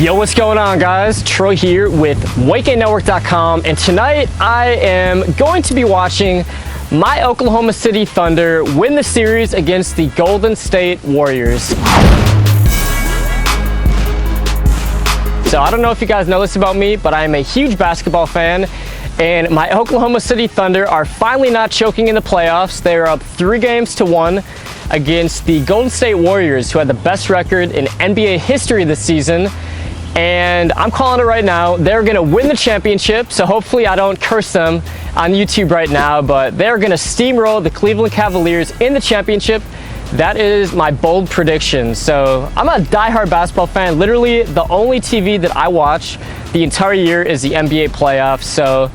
Yo, what's going on, guys? Troy here with WeightGainNetwork.com, and tonight I am going to be watching my Oklahoma City Thunder win the series against the Golden State Warriors. So I don't know if you guys know this about me, but I am a huge basketball fan, and my Oklahoma City Thunder are finally not choking in the playoffs. They're up 3-1 against the Golden State Warriors, who had the best record in NBA history this season. And I'm calling it right now. They're gonna win the championship, so hopefully I don't curse them on YouTube right now, but they're gonna steamroll the Cleveland Cavaliers in the championship. That is my bold prediction. So I'm a diehard basketball fan. Literally the only TV that I watch the entire year is the NBA playoffs. So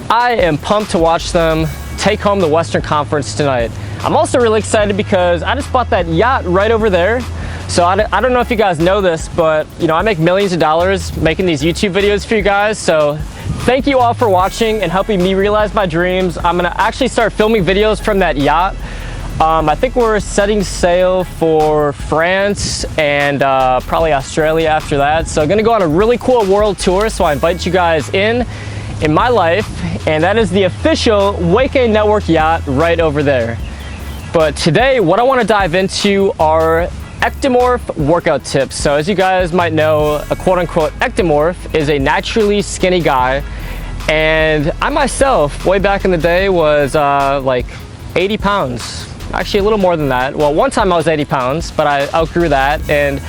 I am pumped to watch them take home the Western Conference tonight. I'm also really excited because I just bought that yacht right over there. So I don't know if you guys know this, but you know, I make millions of dollars making these YouTube videos for you guys. So thank you all for watching and helping me realize my dreams. I'm gonna actually start filming videos from that yacht. I think we're setting sail for France and probably Australia after that. So I'm gonna go on a really cool world tour. So I invite you guys in my life, and that is the official Weight Gain Network yacht right over there. But today, what I want to dive into are Ectomorph workout tips. So as you guys might know, a quote-unquote ectomorph is a naturally skinny guy, and I myself, way back in the day, was like 80 pounds. Actually a little more than that. Well, one time I was 80 pounds, but I outgrew that, and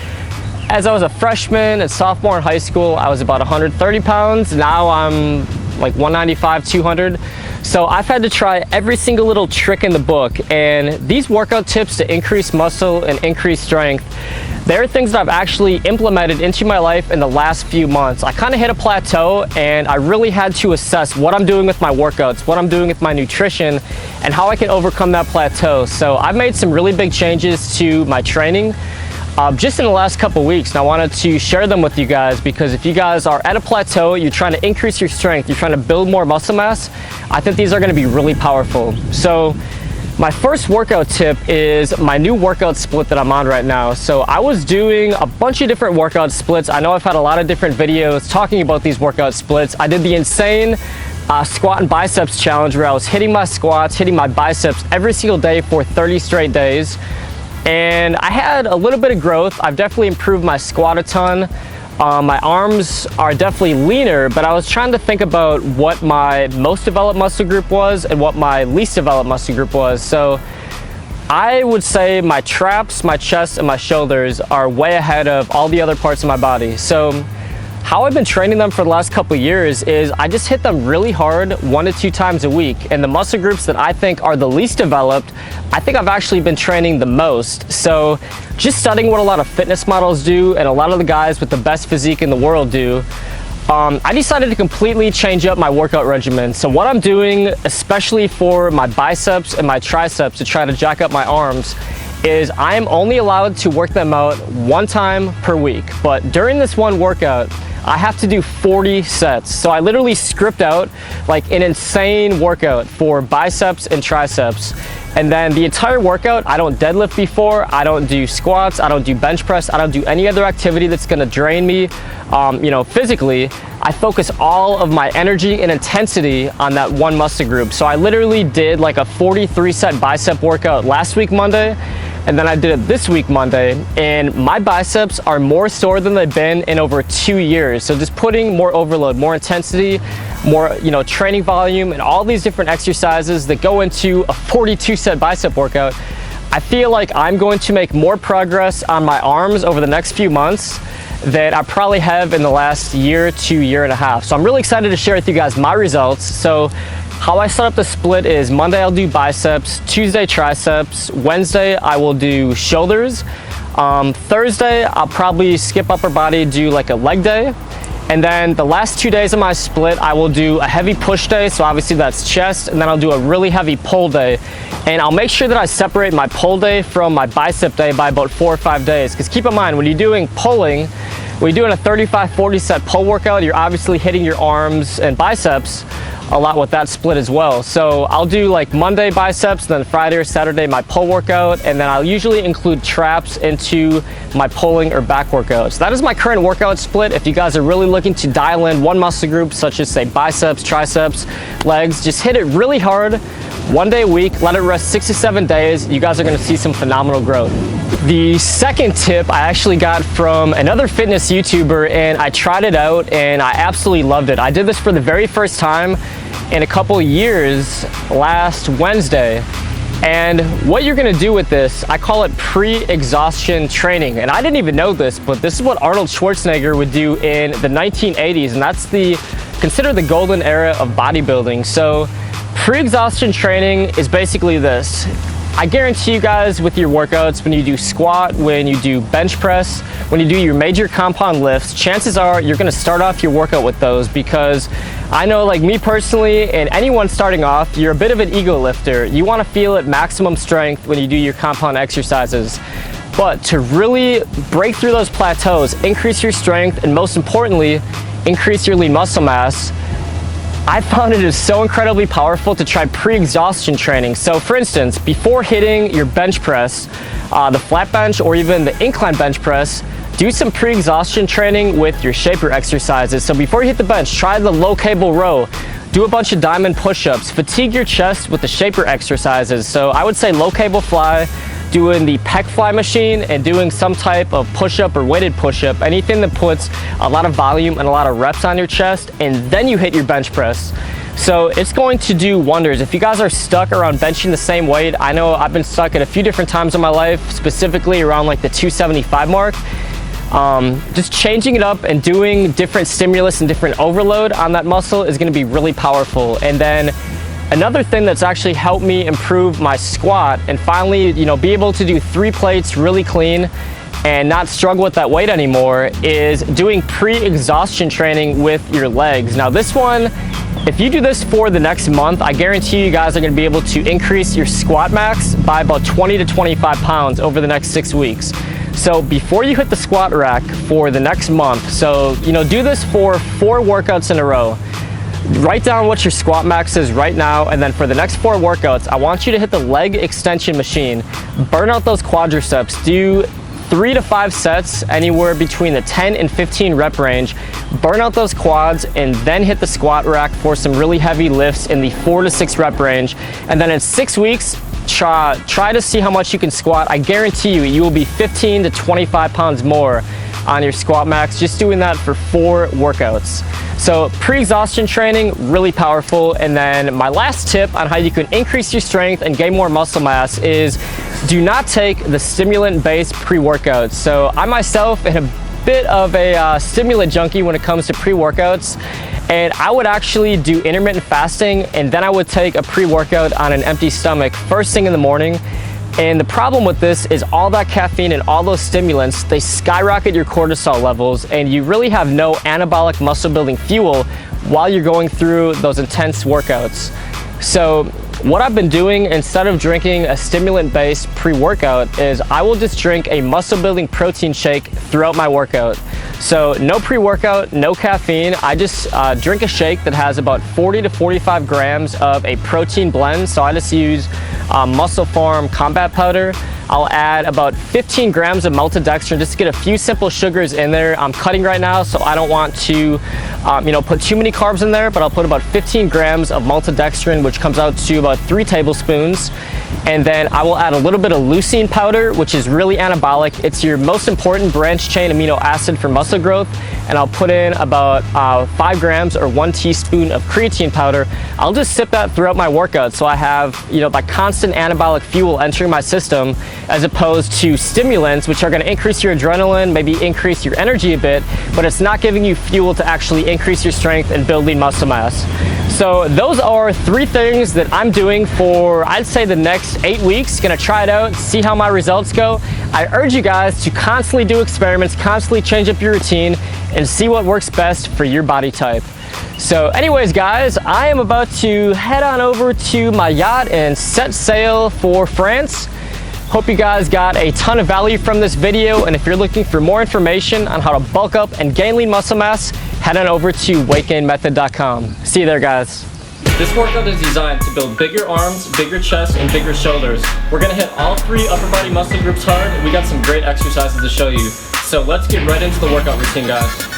as I was a freshman and sophomore in high school, I was about 130 pounds. Now I'm like 195, 200. So I've had to try every single little trick in the book, and these workout tips to increase muscle and increase strength, they're things that I've actually implemented into my life in the last few months. I kind of hit a plateau, and I really had to assess what I'm doing with my workouts, what I'm doing with my nutrition, and how I can overcome that plateau. So I've made some really big changes to my training just in the last couple weeks, and I wanted to share them with you guys, because if you guys are at a plateau, you're trying to increase your strength, you're trying to build more muscle mass, I think these are going to be really powerful. So my first workout tip is my new workout split that I'm on right now. So I was doing a bunch of different workout splits. I know I've had a lot of different videos talking about these workout splits. I did the insane squat and biceps challenge, where I was hitting my squats, hitting my biceps every single day for 30 straight days. And I had a little bit of growth. I've definitely improved my squat a ton. My arms are definitely leaner, but I was trying to think about what my most developed muscle group was and what my least developed muscle group was. So I would say my traps, my chest, and my shoulders are way ahead of all the other parts of my body. So how I've been training them for the last couple of years is I just hit them really hard 1 to 2 times a week. And the muscle groups that I think are the least developed, I think I've actually been training the most. So just studying what a lot of fitness models do and a lot of the guys with the best physique in the world do, I decided to completely change up my workout regimen. So what I'm doing, especially for my biceps and my triceps to try to jack up my arms, is I'm only allowed to work them out 1 time per week. But during this one workout, I have to do 40 sets. So I literally script out like an insane workout for biceps and triceps. And then the entire workout, I don't deadlift before, I don't do squats, I don't do bench press, I don't do any other activity that's gonna drain me, you know, physically. I focus all of my energy and intensity on that one muscle group. So I literally did like a 43 set bicep workout last week Monday, and then I did it this week Monday, and my biceps are more sore than they've been in over 2 years. So just putting more overload, more intensity, more, you know, training volume, and all these different exercises that go into a 42 set bicep workout, I feel like I'm going to make more progress on my arms over the next few months that I probably have in the last year to year and a half. So I'm really excited to share with you guys my results. So how I set up the split is Monday I'll do biceps, Tuesday triceps, Wednesday I will do shoulders, Thursday I'll probably skip upper body, do like a leg day, and then the last 2 days of my split I will do a heavy push day, so obviously that's chest, and then I'll do a really heavy pull day. And I'll make sure that I separate my pull day from my bicep day by about 4 or 5 days, because keep in mind, when you're doing pulling, when you're doing a 35-40 set pull workout, you're obviously hitting your arms and biceps a lot with that split as well. So I'll do like Monday biceps, then Friday or Saturday my pull workout, and then I'll usually include traps into my pulling or back workouts. So that is my current workout split. If you guys are really looking to dial in one muscle group, such as say biceps, triceps, legs, just hit it really hard, 1 day a week, let it rest 6 to 7 days. You guys are gonna see some phenomenal growth. The second tip I actually got from another fitness YouTuber, and I tried it out and I absolutely loved it. I did this for the very first time in a couple years last Wednesday. And what you're gonna do with this, I call it pre-exhaustion training. And I didn't even know this, but this is what Arnold Schwarzenegger would do in the 1980s, and that's considered the golden era of bodybuilding. So pre-exhaustion training is basically this. I guarantee you guys with your workouts, when you do squat, when you do bench press, when you do your major compound lifts, chances are you're gonna start off your workout with those, because I know, like me personally, and anyone starting off, you're a bit of an ego lifter. You wanna feel at maximum strength when you do your compound exercises. But to really break through those plateaus, increase your strength, and most importantly, increase your lean muscle mass, I found it is so incredibly powerful to try pre-exhaustion training. So for instance, before hitting your bench press, the flat bench or even the incline bench press, do some pre-exhaustion training with your shaper exercises. So before you hit the bench, try the low cable row, do a bunch of diamond push-ups, fatigue your chest with the shaper exercises. So I would say low cable fly, doing the pec fly machine, and doing some type of push-up or weighted push-up, anything that puts a lot of volume and a lot of reps on your chest, and then you hit your bench press. So it's going to do wonders. If you guys are stuck around benching the same weight, I know I've been stuck at a few different times in my life, specifically around like the 275 mark. Just changing it up and doing different stimulus and different overload on that muscle is going to be really powerful. And then another thing that's actually helped me improve my squat and finally, be able to do 3 plates really clean and not struggle with that weight anymore is doing pre-exhaustion training with your legs. Now this one, if you do this for the next month, I guarantee you guys are gonna be able to increase your squat max by about 20 to 25 pounds over the next 6 weeks. So before you hit the squat rack for the next month, so do this for 4 workouts in a row. Write down what your squat max is right now, and then for the next 4 workouts, I want you to hit the leg extension machine, burn out those quadriceps, do 3 to 5 sets, anywhere between the 10 and 15 rep range, burn out those quads, and then hit the squat rack for some really heavy lifts in the 4 to 6 rep range. And then in 6 weeks, try to see how much you can squat. I guarantee you will be 15 to 25 pounds more on your squat max just doing that for 4 workouts. So pre-exhaustion training, really powerful. And then my last tip on how you can increase your strength and gain more muscle mass is do not take the stimulant-based pre-workouts. So I myself am a bit of a stimulant junkie when it comes to pre-workouts, and I would actually do intermittent fasting, and then I would take a pre-workout on an empty stomach first thing in the morning. And the problem with this is all that caffeine and all those stimulants, they skyrocket your cortisol levels, and you really have no anabolic muscle building fuel while you're going through those intense workouts. So what I've been doing, instead of drinking a stimulant-based pre-workout, is I will just drink a muscle building protein shake throughout my workout. So no pre-workout, no caffeine. I just drink a shake that has about 40 to 45 grams of a protein blend. So I just use Muscle Farm Combat Powder. I'll add about 15 grams of maltodextrin just to get a few simple sugars in there. I'm cutting right now, so I don't want to put too many carbs in there, but I'll put about 15 grams of maltodextrin, which comes out to about 3 tablespoons. And then I will add a little bit of leucine powder, which is really anabolic. It's your most important branch chain amino acid for muscle growth. And I'll put in about 5 grams or 1 teaspoon of creatine powder. I'll just sip that throughout my workout, so I have that constant anabolic fuel entering my system, as opposed to stimulants, which are going to increase your adrenaline, maybe increase your energy a bit, but it's not giving you fuel to actually increase your strength and build lean muscle mass. So those are 3 things that I'm doing for, I'd say, the next 8 weeks. Gonna try it out, see how my results go. I urge you guys to constantly do experiments, constantly change up your routine, and see what works best for your body type. So anyways, guys, I am about to head on over to my yacht and set sail for France. Hope you guys got a ton of value from this video, and if you're looking for more information on how to bulk up and gain lean muscle mass, head on over to weightgainmethod.com. See you there, guys. This workout is designed to build bigger arms, bigger chest, and bigger shoulders. We're gonna hit all 3 upper body muscle groups hard, and we got some great exercises to show you. So let's get right into the workout routine, guys.